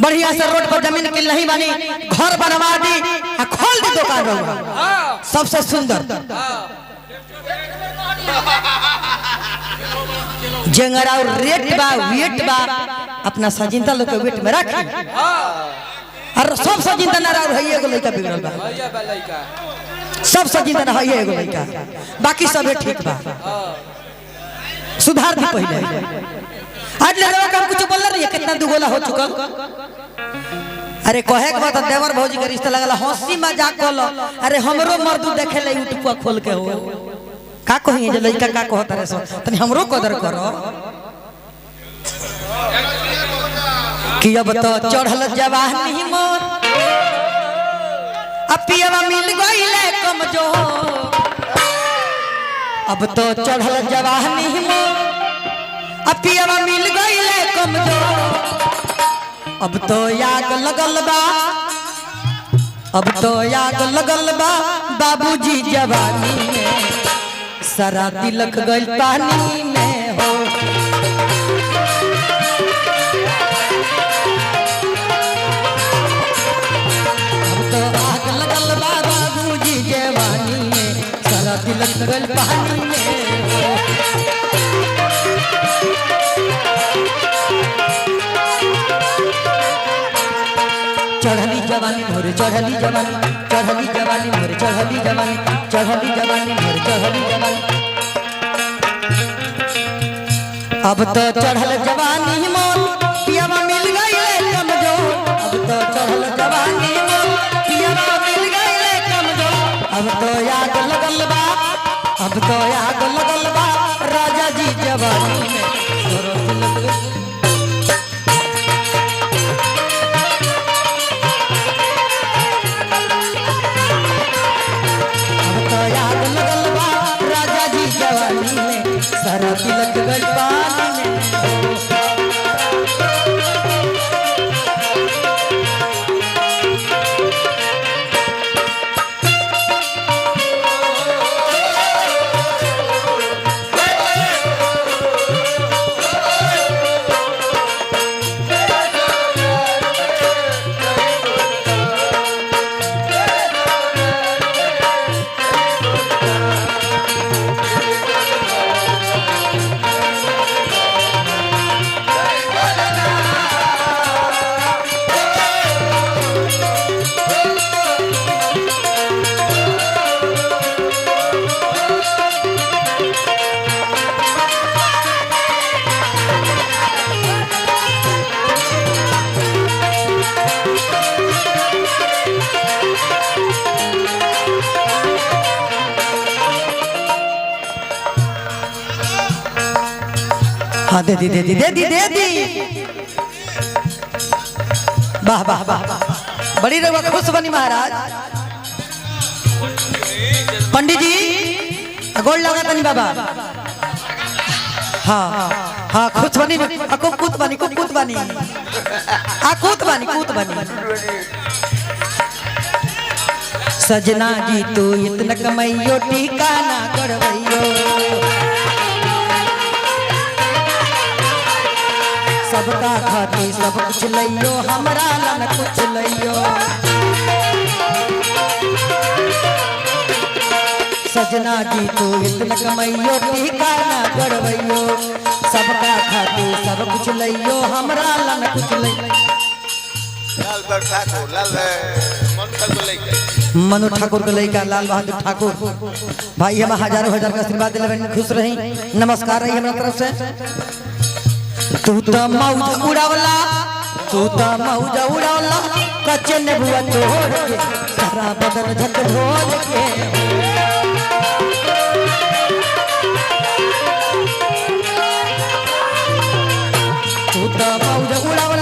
बढ़िया से रोड पर जमीन किन नहीं बनी, घर बनवा दी, खोल दी दुकान सबसे सुंदर जंगरा और रेट बा वेट बा अपना सजिंदा लोग के वेट में रखी और सब सजिंदा ना रह एगो लड़का बिगड़ल बा, सब सजिंदा ना है एगो लड़का, बाकी सब ठीक बा। सुधार दी पहले आज ले रहा काम कुछ बोल रही है, कितना दुगोला हो चुका। अरे कहे के बात देवर भौजी के रिश्ता लगला हंसी मजाक कोलो, अरे हमरो मर्दू देखे ले यूट्यूब खोल के हो का कहिए जे लड़का का कहत रे सो तनी हमरो कदर करो कि अब तो चढ़ल जवानी मोर अपियावा मिल गइले कमजोर, अब तो चढ़ल जवानी मोर अपियावा मिल गइले कमजोर, अब तो याग लगल बा, अब तो याग लगल बा बाबूजी जवानी में, सारा तिलक गइल पानी में हो। अब तो आग लगल बा बाबूजी जवानी में, सारा तिलक गइल पानी में हो। चढ़ली जवानी मोर चढ़ली जवानी, चढ़ली जवानी मोर चढ़ली जवानी, चढ़ली जवानी मोर चढ़ली जवानी, अब तो चढ़ल जवानी मोर पियावा मिल गइले कमजोर, अब तो चढ़ल जवानी मोर पियावा मिल गइले कमजोर, अब तो याद लगल बा, अब तो याद लगल बा राजा जी जवानी में, सारा तिलक गइल पानी में। हाँ दे दी दे दी दे दी दे दी, वाह वाह वाह बड़ी रवा खुश बनी महाराज। पंडित जी गोड़ लगा तनी बाबा, हाँ हाँ खुश बनी, कुत बनी कुत बनी कुत बनी कुत बनी। सजना जी तू इतना कमाइयो टीका ना करवैयो, सबका खाती सब कुछ लइयो हमरा ला कुछ लइयो, सजना जी तू इतना कमाइयो टीका ना करवैयो, सबका खाती सब कुछ लइयो हमरा ला कुछ लइयो। मनु ठाकुर के लइका लाल बहादुर ठाकुर भाई हम हजारों हजार का आशीर्वाद दिले, खुश रही, नमस्कार रही हमरा तरफ से। तू तो मौज उड़ावला, तू तो मौज उड़ावला कचन बुआ तोड़ के, सारा बदन झक ढोल के, तू तो मौज उड़ावला